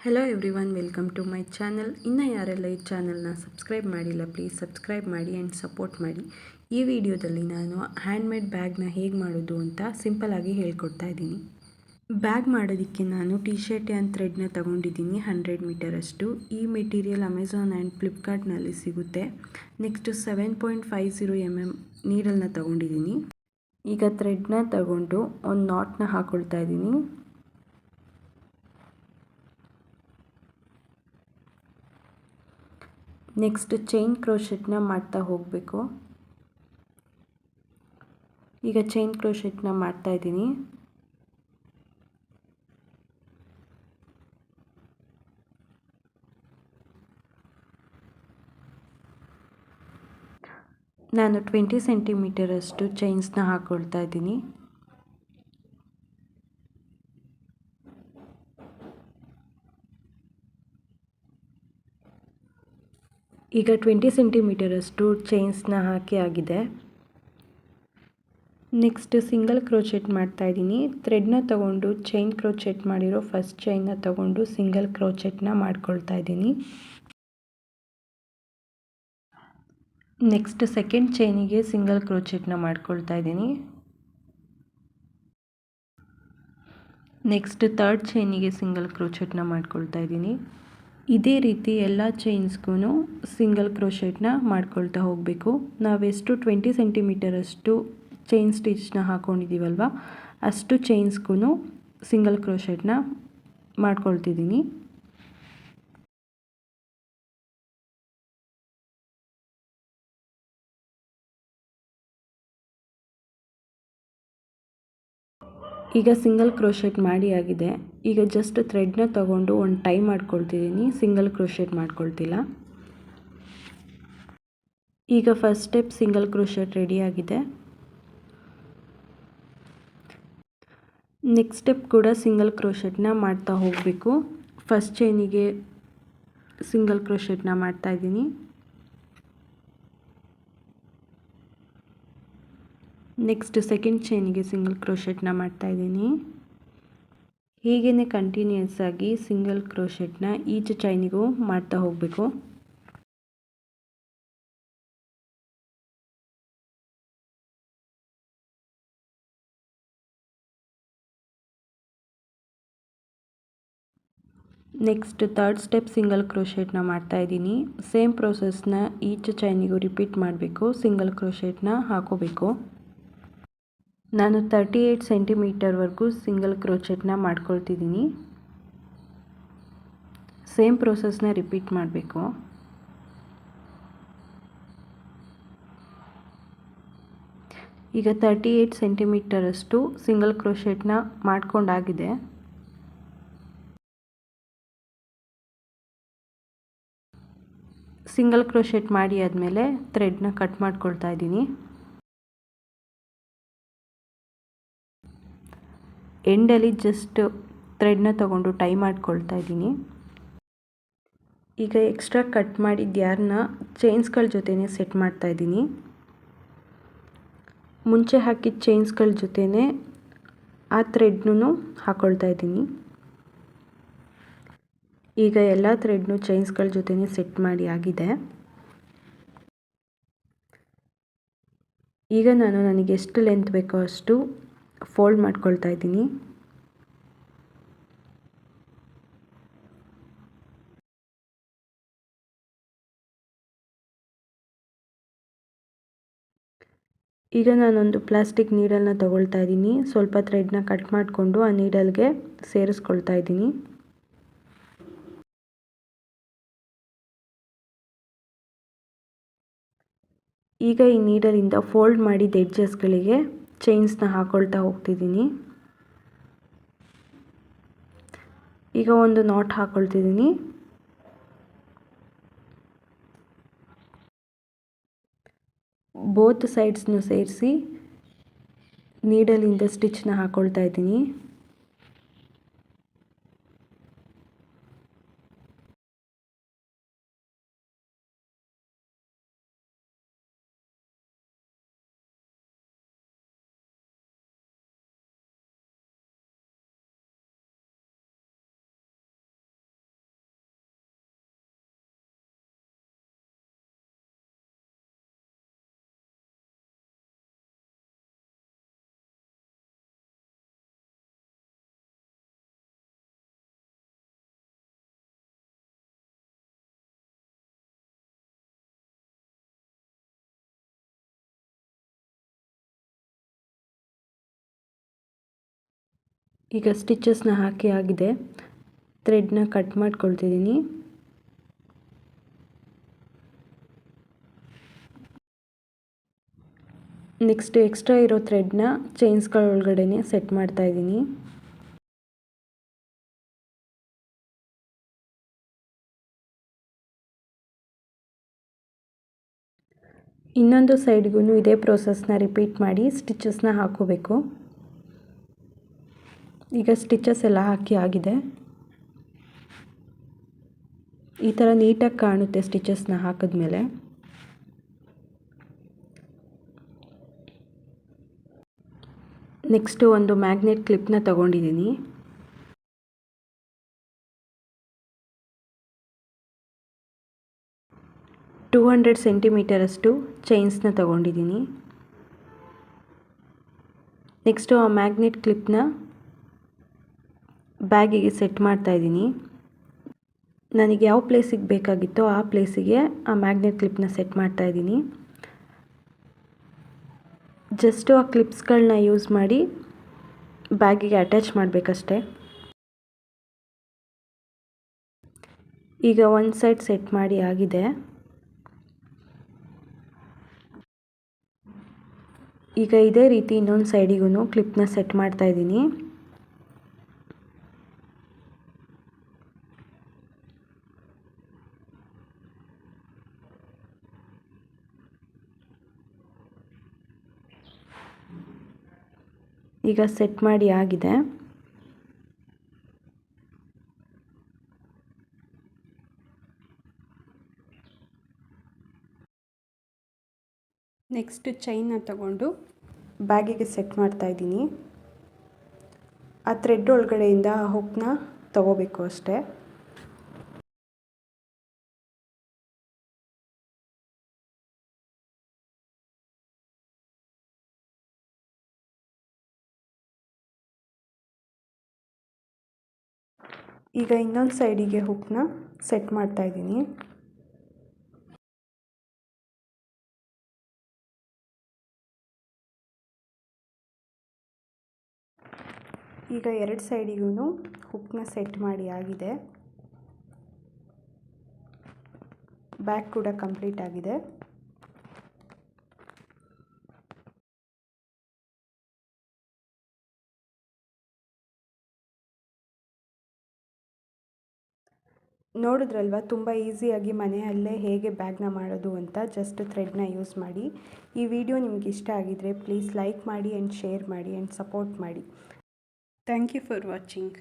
Hello everyone, welcome to my channel. ಇನ್ನು ಯಾರೆಲ್ಲ ಈ ಚಾನಲ್ನ ಸಬ್ಸ್ಕ್ರೈಬ್ ಮಾಡಿಲ್ಲ, ಪ್ಲೀಸ್ ಸಬ್ಸ್ಕ್ರೈಬ್ ಮಾಡಿ ಆ್ಯಂಡ್ ಸಪೋರ್ಟ್ ಮಾಡಿ. ಈ ವಿಡಿಯೋದಲ್ಲಿ ನಾನು ಹ್ಯಾಂಡ್ಮೇಡ್ ಬ್ಯಾಗ್ನ ಹೇಗೆ ಮಾಡೋದು ಅಂತ ಸಿಂಪಲ್ಲಾಗಿ ಹೇಳ್ಕೊಡ್ತಾ ಇದ್ದೀನಿ. ಬ್ಯಾಗ್ ಮಾಡೋದಕ್ಕೆ ನಾನು ಟಿ ಶರ್ಟ್ ಆ್ಯಂಡ್ ಥ್ರೆಡ್ನ ತೊಗೊಂಡಿದ್ದೀನಿ 100 ಮೀಟರಷ್ಟು. ಈ ಮೆಟೀರಿಯಲ್ ಅಮೆಝಾನ್ ಆ್ಯಂಡ್ ಫ್ಲಿಪ್ಕಾರ್ಟ್ನಲ್ಲಿ ಸಿಗುತ್ತೆ. ನೆಕ್ಸ್ಟ್ 7.50 mm ನೀಡಲ್ನ ತೊಗೊಂಡಿದ್ದೀನಿ. ಈಗ ಥ್ರೆಡ್ನ ತಗೊಂಡು ಒಂದು ನಾಟ್ನ ಹಾಕ್ಕೊಳ್ತಾ ಇದ್ದೀನಿ. ನೆಕ್ಸ್ಟ್ ಚೈನ್ ಕ್ರೋಶೆಟ್ನ ಮಾಡ್ತಾ ಹೋಗಬೇಕು. ಈಗ ಚೈನ್ ಕ್ರೋಶೆಟ್ನ ಮಾಡ್ತಾ ಇದ್ದೀನಿ. ನಾನು 20 ಸೆಂಟಿಮೀಟರಷ್ಟು ಚೈನ್ಸ್ನ ಹಾಕ್ಕೊಳ್ತಾ ಇದ್ದೀನಿ. ಈಗ 20 ಸೆಂಟಿಮೀಟರಷ್ಟು ಚೈನ್ಸ್ನ ಹಾಕಿ ಆಗಿದೆ. ನೆಕ್ಸ್ಟ್ ಸಿಂಗಲ್ ಕ್ರೋಚೆಟ್ ಮಾಡ್ತಾ ಇದ್ದೀನಿ. ಥ್ರೆಡ್ನ ತಗೊಂಡು ಚೈನ್ ಕ್ರೋಚೆಟ್ ಮಾಡಿರೋ ಫಸ್ಟ್ ಚೈನ್ನ ತಗೊಂಡು ಸಿಂಗಲ್ ಕ್ರೋಚೆಟ್ನ ಮಾಡ್ಕೊಳ್ತಾ ಇದ್ದೀನಿ. ನೆಕ್ಸ್ಟ್ ಸೆಕೆಂಡ್ ಚೈನಿಗೆ ಸಿಂಗಲ್ ಕ್ರೋಚೆಟ್ನ ಮಾಡ್ಕೊಳ್ತಾ ಇದ್ದೀನಿ. ನೆಕ್ಸ್ಟ್ ಥರ್ಡ್ ಚೈನಿಗೆ ಸಿಂಗಲ್ ಕ್ರೋಚೆಟ್ನ ಮಾಡ್ಕೊಳ್ತಾ ಇದ್ದೀನಿ. ಇದೇ ರೀತಿ ಎಲ್ಲ ಚೈನ್ಸ್ಗೂ ಸಿಂಗಲ್ ಕ್ರೋಶೆಟ್ನ ಮಾಡ್ಕೊಳ್ತಾ ಹೋಗಬೇಕು. ನಾವೆಷ್ಟು 20 ಸೆಂಟಿಮೀಟರಷ್ಟು ಚೈನ್ ಸ್ಟಿಚ್ನ ಹಾಕ್ಕೊಂಡಿದ್ದೀವಲ್ವ, ಅಷ್ಟು ಚೈನ್ಸ್ಗೂ ಸಿಂಗಲ್ ಕ್ರೋಶೆಟ್ನ ಮಾಡ್ಕೊಳ್ತಿದ್ದೀನಿ. ಈಗ ಸಿಂಗಲ್ ಕ್ರೋಶೆಟ್ ಮಾಡಿ ಆಗಿದೆ. ಈಗ ಜಸ್ಟ್ ಥ್ರೆಡ್ನ ತಗೊಂಡು ಒಂದು ಟೈ ಮಾಡ್ಕೊಳ್ತಿದ್ದೀನಿ, ಸಿಂಗಲ್ ಕ್ರೋಶೆಟ್ ಮಾಡ್ಕೊಳ್ತಿಲ್ಲ. ಈಗ ಫಸ್ಟ್ ಸ್ಟೆಪ್ ಸಿಂಗಲ್ ಕ್ರೋಶೆಟ್ ರೆಡಿಯಾಗಿದೆ. ನೆಕ್ಸ್ಟ್ ಸ್ಟೆಪ್ ಕೂಡ ಸಿಂಗಲ್ ಕ್ರೋಶೆಟ್ನ ಮಾಡ್ತಾ ಹೋಗಬೇಕು. ಫಸ್ಟ್ ಚೈನಿಗೆ ಸಿಂಗಲ್ ಕ್ರೋಶೆಟ್ನ ಮಾಡ್ತಾ ಇದ್ದೀನಿ. ನೆಕ್ಸ್ಟ್ ಸೆಕೆಂಡ್ ಚೈನಿಗೆ ಸಿಂಗಲ್ ಕ್ರೋಶೆಟ್ನ ಮಾಡ್ತಾ ಇದ್ದೀನಿ. ಹೀಗೇ ಕಂಟಿನ್ಯೂಸ್ ಆಗಿ ಸಿಂಗಲ್ ಕ್ರೋಶೆಟ್ನ ಈಚ್ ಚೈನಿಗೂ ಮಾಡ್ತಾ ಹೋಗಬೇಕು. ನೆಕ್ಸ್ಟ್ ಥರ್ಡ್ ಸ್ಟೆಪ್ ಸಿಂಗಲ್ ಕ್ರೋಶೆಟ್ನ ಮಾಡ್ತಾ ಇದ್ದೀನಿ. ಸೇಮ್ ಪ್ರೋಸೆಸ್ನ ಈಚ್ ಚೈನಿಗೂ ರಿಪೀಟ್ ಮಾಡಬೇಕು. ಸಿಂಗಲ್ ಕ್ರೋಶೆಟ್ನ ಹಾಕೋಬೇಕು. ನಾನು 38 ಸೆಂಟಿಮೀಟರ್ವರೆಗೂ ಸಿಂಗಲ್ ಕ್ರೋಚೆಟ್ನ ಮಾಡ್ಕೊಳ್ತಿದ್ದೀನಿ. ಸೇಮ್ ಪ್ರೋಸೆಸ್ನ ರಿಪೀಟ್ ಮಾಡಬೇಕು. ಈಗ 38 ಸೆಂಟಿಮೀಟರಷ್ಟು ಸಿಂಗಲ್ ಕ್ರೋಶೆಟ್ನ ಮಾಡ್ಕೊಂಡಾಗಿದೆ. ಸಿಂಗಲ್ ಕ್ರೋಶೆಟ್ ಮಾಡಿ ಆದಮೇಲೆ ಥ್ರೆಡ್ನ ಕಟ್ ಮಾಡ್ಕೊಳ್ತಾ ಇದ್ದೀನಿ. ಎಂಡಲ್ಲಿ ಜಸ್ಟ್ ಥ್ರೆಡ್ನ ತಗೊಂಡು ಟೈ ಮಾಡ್ಕೊಳ್ತಾ ಇದ್ದೀನಿ. ಈಗ ಎಕ್ಸ್ಟ್ರಾ ಕಟ್ ಮಾಡಿದ ಯಾರನ್ನ ಚೈನ್ಸ್ಗಳ ಜೊತೆನೇ ಸೆಟ್ ಮಾಡ್ತಾ ಇದ್ದೀನಿ. ಮುಂಚೆ ಹಾಕಿದ ಚೈನ್ಸ್ಗಳ ಜೊತೆನೇ ಆ ಥ್ರೆಡ್ನೂ ಹಾಕ್ಕೊಳ್ತಾ ಇದ್ದೀನಿ. ಈಗ ಎಲ್ಲ ಥ್ರೆಡ್ನು ಚೈನ್ಸ್ಗಳ ಜೊತೆನೇ ಸೆಟ್ ಮಾಡಿ ಆಗಿದೆ. ಈಗ ನನಗೆ ಎಷ್ಟು ಲೆಂತ್ ಬೇಕೋ ಅಷ್ಟು ಫೋಲ್ಡ್ ಮಾಡ್ಕೊಳ್ತಾ ಇದ್ದೀನಿ. ಈಗ ನಾನೊಂದು ಪ್ಲಾಸ್ಟಿಕ್ ನೀಡಲ್ನ ತಗೊಳ್ತಾ ಇದ್ದೀನಿ. ಸ್ವಲ್ಪ ಥ್ರೆಡ್ನ ಕಟ್ ಮಾಡಿಕೊಂಡು ಆ ನೀಡಲ್ಗೆ ಸೇರಿಸ್ಕೊಳ್ತಾ ಇದ್ದೀನಿ. ಈಗ ಈ ನೀಡಲಿಂದ ಫೋಲ್ಡ್ ಮಾಡಿದ ಎಡ್ಜಸ್ಗಳಿಗೆ ಚೈನ್ಸ್ನ ಹಾಕ್ಕೊಳ್ತಾ ಹೋಗ್ತಿದ್ದೀನಿ. ಈಗ ಒಂದು ನಾಟ್ ಹಾಕ್ಕೊಳ್ತಿದ್ದೀನಿ. ಬೋತ್ ಸೈಡ್ಸ್ನು ಸೇರಿಸಿ ನೀಡಲಿಂದ ಸ್ಟಿಚ್ನ ಹಾಕ್ಕೊಳ್ತಾ ಇದ್ದೀನಿ. ಈಗ ಸ್ಟಿಚಸ್ನ ಹಾಕಿ ಆಗಿದೆ. ಥ್ರೆಡ್ನ ಕಟ್ ಮಾಡ್ಕೊಳ್ತಿದ್ದೀನಿ. ನೆಕ್ಸ್ಟ್ ಎಕ್ಸ್ಟ್ರಾ ಇರೋ ಥ್ರೆಡ್ನ ಚೈನ್ಸ್ಗಳ ಒಳಗಡೆನೆ ಸೆಟ್ ಮಾಡ್ತಾ ಇದ್ದೀನಿ. ಇನ್ನೊಂದು ಸೈಡ್ಗೂ ಇದೇ ಪ್ರೋಸೆಸ್ನ ರಿಪೀಟ್ ಮಾಡಿ ಸ್ಟಿಚಸ್ನ ಹಾಕೋಬೇಕು. ಈಗ ಸ್ಟಿಚಸ್ ಎಲ್ಲ ಹಾಕಿ ಆಗಿದೆ. ಈ ಥರ ನೀಟಾಗಿ ಕಾಣುತ್ತೆ ಸ್ಟಿಚಸ್ನ ಹಾಕಿದ್ಮೇಲೆ. ನೆಕ್ಸ್ಟು ಒಂದು ಮ್ಯಾಗ್ನೆಟ್ ಕ್ಲಿಪ್ನ ತಗೊಂಡಿದ್ದೀನಿ. ಟೂ 200 ಸೆಂಟಿಮೀಟರಷ್ಟು ಚೈನ್ಸ್ನ ತಗೊಂಡಿದ್ದೀನಿ. ನೆಕ್ಸ್ಟು ಆ ಮ್ಯಾಗ್ನೆಟ್ ಕ್ಲಿಪ್ನ ಬ್ಯಾಗಿಗೆ ಸೆಟ್ ಮಾಡ್ತಾ ಇದ್ದೀನಿ. ನನಗೆ ಯಾವ ಪ್ಲೇಸಿಗೆ ಬೇಕಾಗಿತ್ತೋ ಆ ಪ್ಲೇಸಿಗೆ ಆ ಮ್ಯಾಗ್ನೆಟ್ ಕ್ಲಿಪ್ನ ಸೆಟ್ ಮಾಡ್ತಾ ಇದ್ದೀನಿ. ಜಸ್ಟು ಆ ಕ್ಲಿಪ್ಸ್ಗಳನ್ನ ಯೂಸ್ ಮಾಡಿ ಬ್ಯಾಗಿಗೆ ಅಟ್ಯಾಚ್ ಮಾಡಬೇಕಷ್ಟೆ. ಈಗ ಒಂದು ಸೈಡ್ ಸೆಟ್ ಮಾಡಿ ಆಗಿದೆ. ಈಗ ಇದೇ ರೀತಿ ಇನ್ನೊಂದು ಸೈಡಿಗೂ ಕ್ಲಿಪ್ನ ಸೆಟ್ ಮಾಡ್ತಾ ಇದ್ದೀನಿ. ಈಗ ಸೆಟ್ ಮಾಡಿ ಆಗಿದೆ. ನೆಕ್ಸ್ಟ್ ಚೈನ್ನ ತಗೊಂಡು ಬ್ಯಾಗಿಗೆ ಸೆಟ್ ಮಾಡ್ತಾ ಇದ್ದೀನಿ. ಆ ಥ್ರೆಡ್ ಒಳಗಡೆಯಿಂದ ಆ ಹುಕ್ನ ತಗೋಬೇಕು ಅಷ್ಟೇ. ಈಗ ಇನ್ನೊಂದು ಸೈಡಿಗೆ ಹುಕ್ನ ಸೆಟ್ ಮಾಡ್ತಾ ಇದ್ದೀನಿ. ಈಗ ಎರಡು ಸೈಡಿಗೂ ಹುಕ್ನ ಸೆಟ್ ಮಾಡಿ ಆಗಿದೆ. ಬ್ಯಾಕ್ ಕೂಡ ಕಂಪ್ಲೀಟ್ ಆಗಿದೆ. ನೋಡಿದ್ರಲ್ವ ತುಂಬ ಈಸಿಯಾಗಿ ಮನೆಯಲ್ಲೇ ಹೇಗೆ ಬ್ಯಾಗ್ನ ಮಾಡೋದು ಅಂತ. ಜಸ್ಟ್ ಥ್ರೆಡ್ನ ಯೂಸ್ ಮಾಡಿ. ಈ ವಿಡಿಯೋ ನಿಮ್ಗೆ ಇಷ್ಟ ಆಗಿದರೆ ಪ್ಲೀಸ್ ಲೈಕ್ ಮಾಡಿ ಆ್ಯಂಡ್ ಶೇರ್ ಮಾಡಿ ಆ್ಯಂಡ್ ಸಪೋರ್ಟ್ ಮಾಡಿ. Thank you for watching.